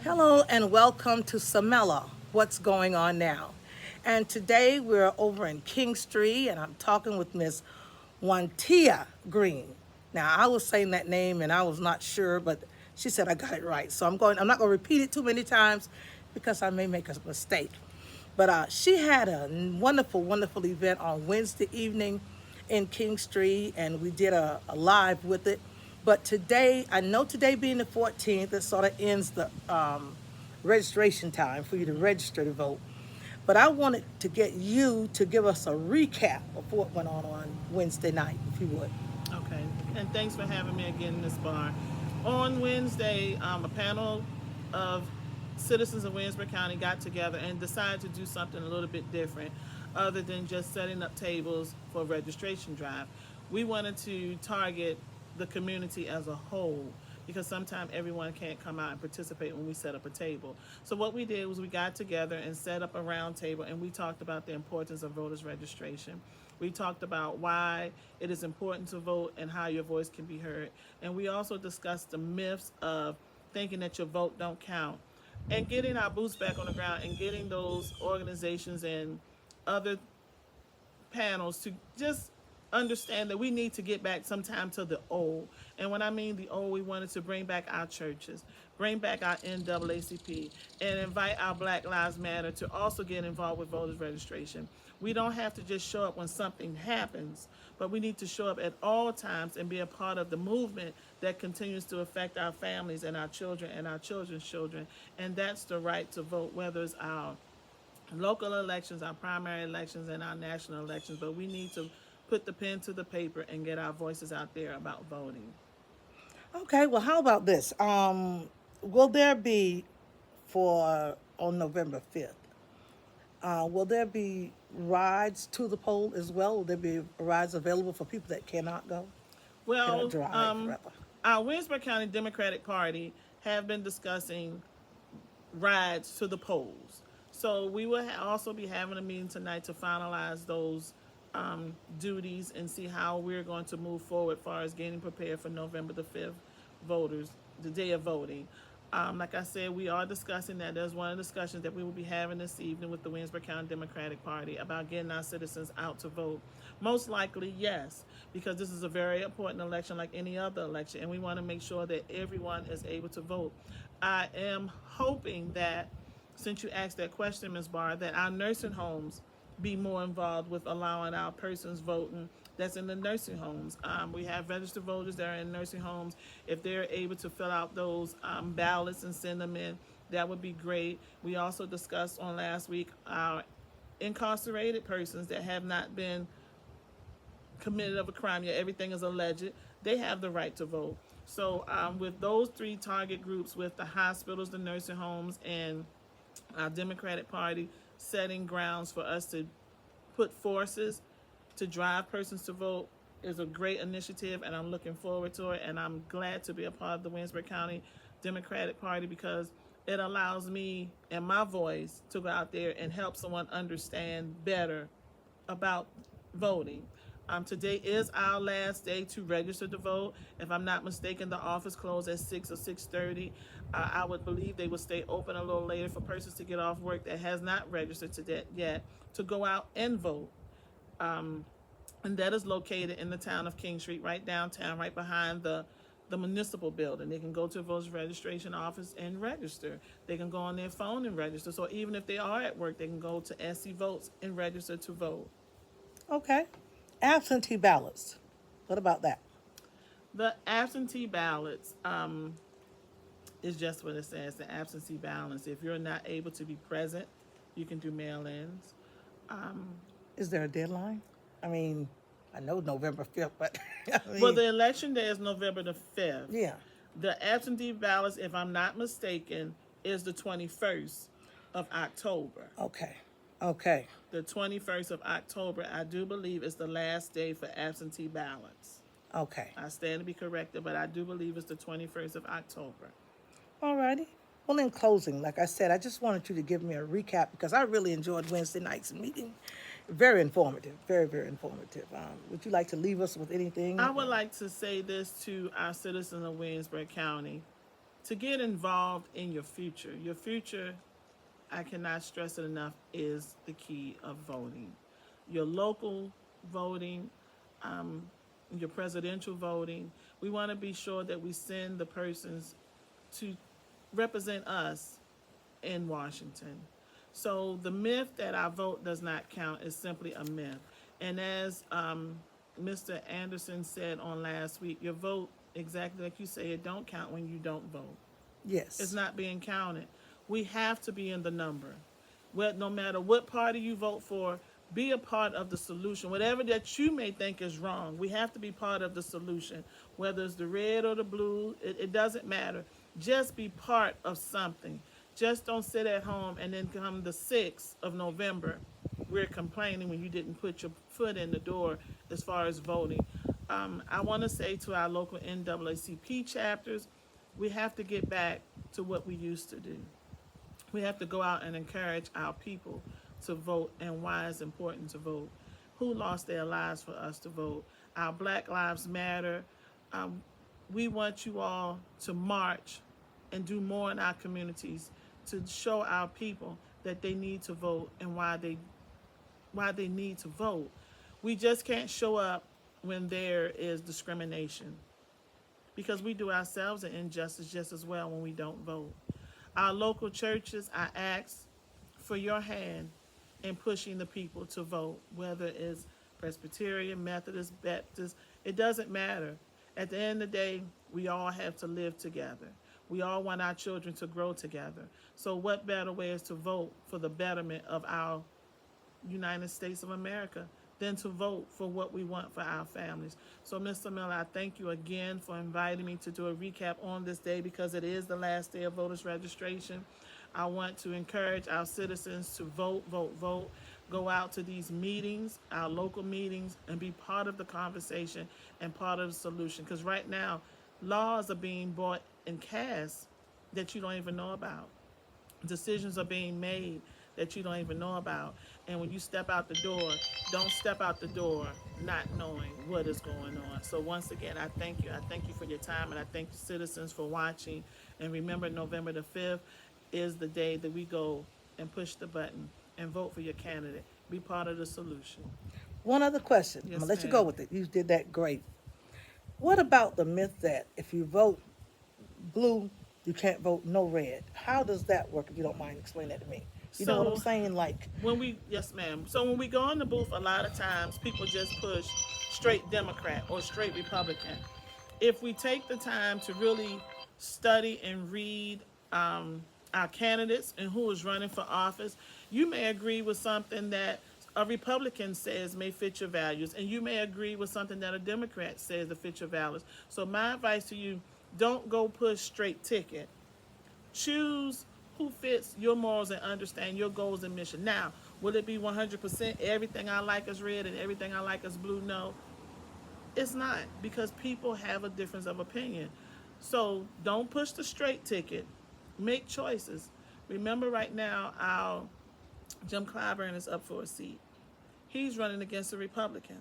Hello and welcome to Samela, What's Going On Now. And today we're over in King Street and I'm talking with Miss Juanita Green. Now I was saying that name and I was not sure, but she said I got it right. So I'm not going to repeat it too many times because I may make a mistake. But she had a wonderful, wonderful event on Wednesday evening in King Street, and we did a live with it. But today, I know today being the 14th, it sort of ends the registration time for you to register to vote. But I wanted to get you to give us a recap of what went on Wednesday night, if you would. Okay, and thanks for having me again, Miss Barr. On Wednesday, a panel of citizens of Williamsburg County got together and decided to do something a little bit different, other than just setting up tables for a registration drive. We wanted to target the community as a whole because sometimes everyone can't come out and participate when we set up a table. So what we did was we got together and set up a round table and we talked about the importance of voters registration. We talked about why it is important to vote and how your voice can be heard. And we also discussed the myths of thinking that your vote don't count and getting our boots back on the ground and getting those organizations and other panels to just understand that we need to get back sometime to the old. And when I mean the old, we wanted to bring back our churches, bring back our NAACP, and invite our Black Lives Matter to also get involved with voters registration. We don't have to just show up when something happens, but we need to show up at all times and be a part of the movement that continues to affect our families and our children and our children's children. And that's the right to vote, whether it's our local elections, our primary elections, and our national elections, but we need to put the pen to the paper and get our voices out there about voting. Okay, well, how about this? Will there be for on November 5th? Will there be rides to the poll as well? Will there be rides available for people that cannot go, cannot Well, drive, rather? our Williamsburg County Democratic Party have been discussing rides to the polls. So we will also be having a meeting tonight to finalize those duties and see how we're going to move forward as far as getting prepared for November the 5th voters, the day of voting. Like I said, we are discussing that. There's one of the discussions that we will be having this evening with the Williamsburg County Democratic Party about getting our citizens out to vote. Most likely, yes, because this is a very important election like any other election, and we want to make sure that everyone is able to vote. I am hoping that, since you asked that question, Ms. Barr, that our nursing homes be more involved with allowing our persons voting that's in the nursing homes. We have registered voters that are in nursing homes. If they're able to fill out those ballots and send them in, that would be great. We also discussed on last week our incarcerated persons that have not been committed of a crime yet. Everything is alleged. They have the right to vote. So with those three target groups, with the hospitals, the nursing homes, and our Democratic Party setting grounds for us to put forces to drive persons to vote, is a great initiative, and I'm looking forward to it. And I'm glad to be a part of the Williamsburg County Democratic Party because it allows me and my voice to go out there and help someone understand better about voting. Today is our last day to register to vote. If I'm not mistaken, the office closed at 6 or 6:30. I would believe they would stay open a little later for persons to get off work that has not registered to that yet to go out and vote. And that is located in the town of King Street, right downtown, right behind the municipal building. They can go to a voter's registration office and register. They can go on their phone and register. So even if they are at work, they can go to SC Votes and register to vote. Okay. Absentee ballots. What about that? The absentee ballots is just what it says, the absentee ballots. If you're not able to be present, you can do mail-ins. Is there a deadline? I mean, I know November 5th, but I Well, mean, the election day is November the 5th. yeah. The absentee ballots, if I'm not mistaken, is the 21st of October. Okay. Okay. The 21st of October, I do believe, is the last day for absentee ballots. Okay. I stand to be corrected, but I do believe it's the 21st of October. Alrighty. Well, in closing, like I said, I just wanted you to give me a recap because I really enjoyed Wednesday night's meeting. Very informative. Very, very informative. Would you like to leave us with anything? I would like to say this to our citizens of Williamsburg County to get involved in your future. Your future, I cannot stress it enough, is the key of voting. Your local voting, um, your presidential voting. We want to be sure that we send the persons to represent us in Washington. So the myth that our vote does not count is simply a myth. And as Mr. Anderson said on last week, your vote, exactly like you say, it don't count when you don't vote. It's Yes. not being counted. We have to be in the number. Well, no matter what party you vote for, be a part of the solution. Whatever that you may think is wrong, we have to be part of the solution. Whether it's the red or the blue, it doesn't matter. Just be part of something. Just don't sit at home and then come the 6th of November, we're complaining when you didn't put your foot in the door as far as voting. I want to say to our local NAACP chapters, we have to get back to what we used to do. We have to go out and encourage our people to vote and why it's important to vote. Who lost their lives for us to vote? Our Black Lives Matter. We want you all to march and do more in our communities to show our people that they need to vote and why they need to vote. We just can't show up when there is discrimination, because we do ourselves an injustice just as well when we don't vote. Our local churches, I ask for your hand in pushing the people to vote, whether it's Presbyterian, Methodist, Baptist, it doesn't matter. At the end of the day, we all have to live together. We all want our children to grow together. So what better way is to vote for the betterment of our United States of America than to vote for what we want for our families. So, Mr. Miller, I thank you again for inviting me to do a recap on this day, because it is the last day of voters registration. I want to encourage our citizens to vote, vote, vote. Go out to these meetings, our local meetings, and be part of the conversation and part of the solution. Because right now, laws are being brought and cast that you don't even know about. Decisions are being made that you don't even know about. And when you step out the door, don't step out the door not knowing what is going on. So once again, I thank you. I thank you for your time, and I thank you, citizens, for watching. And remember, November the 5th is the day that we go and push the button and vote for your candidate. Be part of the solution. One other question. Yes, I'm gonna let you ma'am. go with it. You did that great. What about the myth that if you vote blue, you can't vote no red? How does that work? If you don't mind explaining that to me. You know what I'm So saying? Like, yes, ma'am. So when we go in the booth, a lot of times people just push straight Democrat or straight Republican. If we take the time to really study and read our candidates and who is running for office, you may agree with something that a Republican says may fit your values, and you may agree with something that a Democrat says that fit your values. So my advice to you, don't go push straight ticket. Choose who fits your morals and understand your goals and mission. Now, will it be 100% everything I like is red and everything I like is blue? No, it's not, because people have a difference of opinion. So don't push the straight ticket. Make choices. Remember, right now, our Jim Clyburn is up for a seat. He's running against a Republican.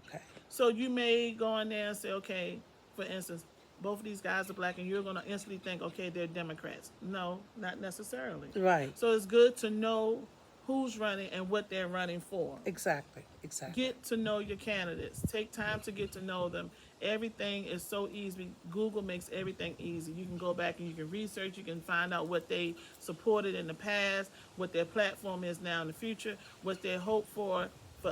okay, So you may go in there and say, okay, for instance, both of these guys are black, and you're going to instantly think, okay, they're Democrats. No, not necessarily. right, So it's good to know who's running and what they're running for. exactly, exactly. Get to know your candidates. Take time to get to know them. Everything is so easy. Google makes everything easy. You can go back and you can research. You can find out what they supported in the past, what their platform is now in the future, what they hope for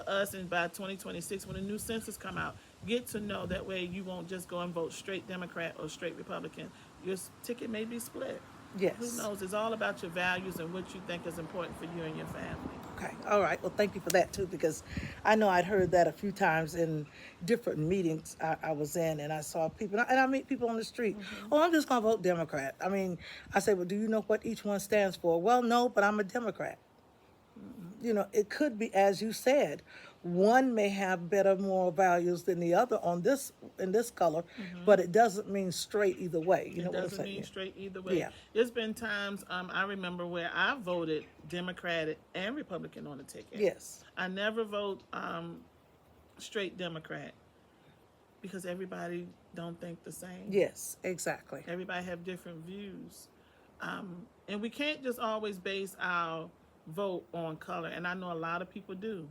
us, and by 2026 when the new census come out. Get to know, that way you won't just go and vote straight Democrat or straight Republican. Your ticket may be split. Who Yes. knows? It's all about your values and what you think is important for you and your family. Okay. All right. Well, thank you for that too, because I know I'd heard that a few times in different meetings I was in, and I saw people, and I meet people on the street. Oh, I'm just gonna vote Democrat. I mean, I say, well, do you know what each one stands for? Well, no, but I'm a Democrat. You know, it could be, as you said, one may have better moral values than the other on this in this color, but it doesn't mean straight either way. You know It what I'm doesn't saying? mean straight either way. Yeah. There's been times I remember where I voted Democratic and Republican on the ticket. Yes. I never vote straight Democrat, because everybody don't think the same. Yes, exactly. Everybody have different views. And we can't just always base our vote on color. And I know a lot of people do.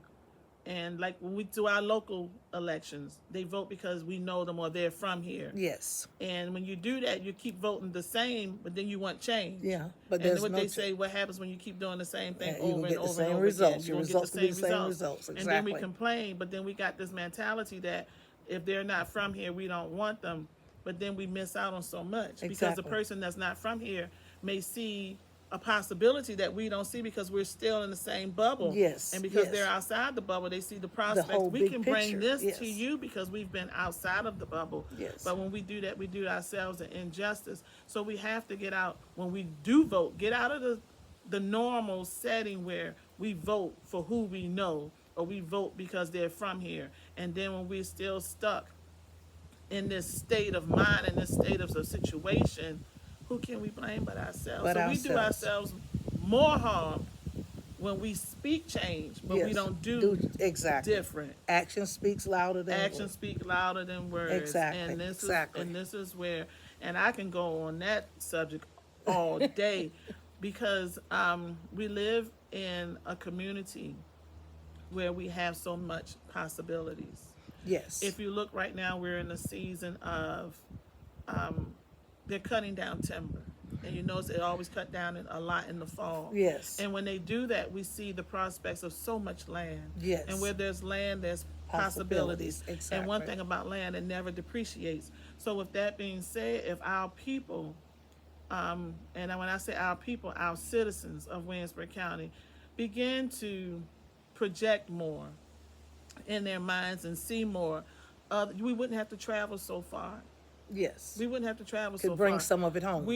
And like when we do our local elections, they vote because we know them or they're from here. Yes. And when you do that, you keep voting the same, but then you want change. Yeah, but and there's what no they say, what happens when you keep doing the same thing Yeah, you over gonna and get the over and same over results. again? Your You're gonna results get will the be same the same results. results, And then we exactly. complain, but then we got this mentality that if they're not from here, we don't want them. But then we miss out on so much because the Exactly. person that's not from here may see a possibility that we don't see because we're still in the same bubble. Yes, And because yes. they're outside the bubble, they see the The prospects. whole We big can picture. bring this Yes. to you because we've been outside of the bubble. Yes. But when we do that, we do ourselves an injustice. So we have to get out, when we do vote, get out of the normal setting where we vote for who we know or we vote because they're from here. And then when we're still stuck in this state of mind, in this state of a situation, who can we blame but ourselves? But So we do ourselves. ourselves more harm when we speak change, but we Yes. don't do exactly. different. Action speaks louder than Actions words. speak louder than words. Exactly, And this exactly. is where, and I can go on that subject all day because we live in a community where we have so much possibilities. Yes. If you look right now, we're in a season of they're cutting down timber. And you notice they always cut down a lot in the fall. Yes. And when they do that, we see the prospects of so much land. Yes. And where there's land, there's Possibilities, possibilities. And one exactly. thing about land, it never depreciates. So with that being said, if our people, and when I say our people, our citizens of Williamsburg County, begin to project more in their minds and see more, we wouldn't have to travel so far. Yes. We wouldn't have to travel Could so bring far. some of it home.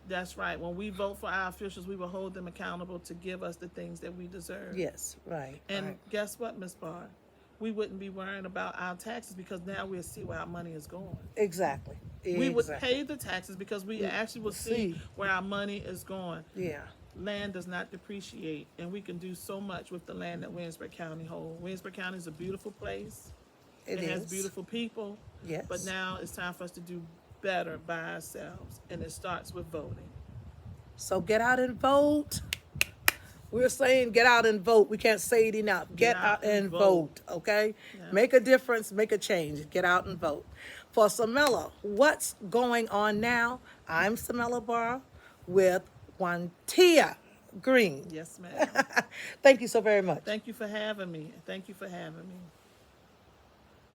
That's right. When we vote for our officials, we will hold them accountable to give us the things that we deserve. Yes. Right. And right. guess what, Ms. Barr? We wouldn't be worrying about our taxes because now we'll see where our money is going. Exactly. We would Exactly. pay the taxes because we actually will see where our money is going. Yeah. Land does not depreciate, and we can do so much with the land that Williamsburg County holds. Williamsburg County is a beautiful place. It has is. beautiful people. Yes. But now it's time for us to do better by ourselves, and it starts with voting. So get out and vote. We're saying get out and vote. We can't say it enough. Get out and vote, okay? Yeah. Make a difference, make a change. Get out and vote. For Samela, what's going on now? I'm Samela Barr with Juanita Green. Yes, ma'am. Thank you so very much. Thank you for having me. Thank you for having me.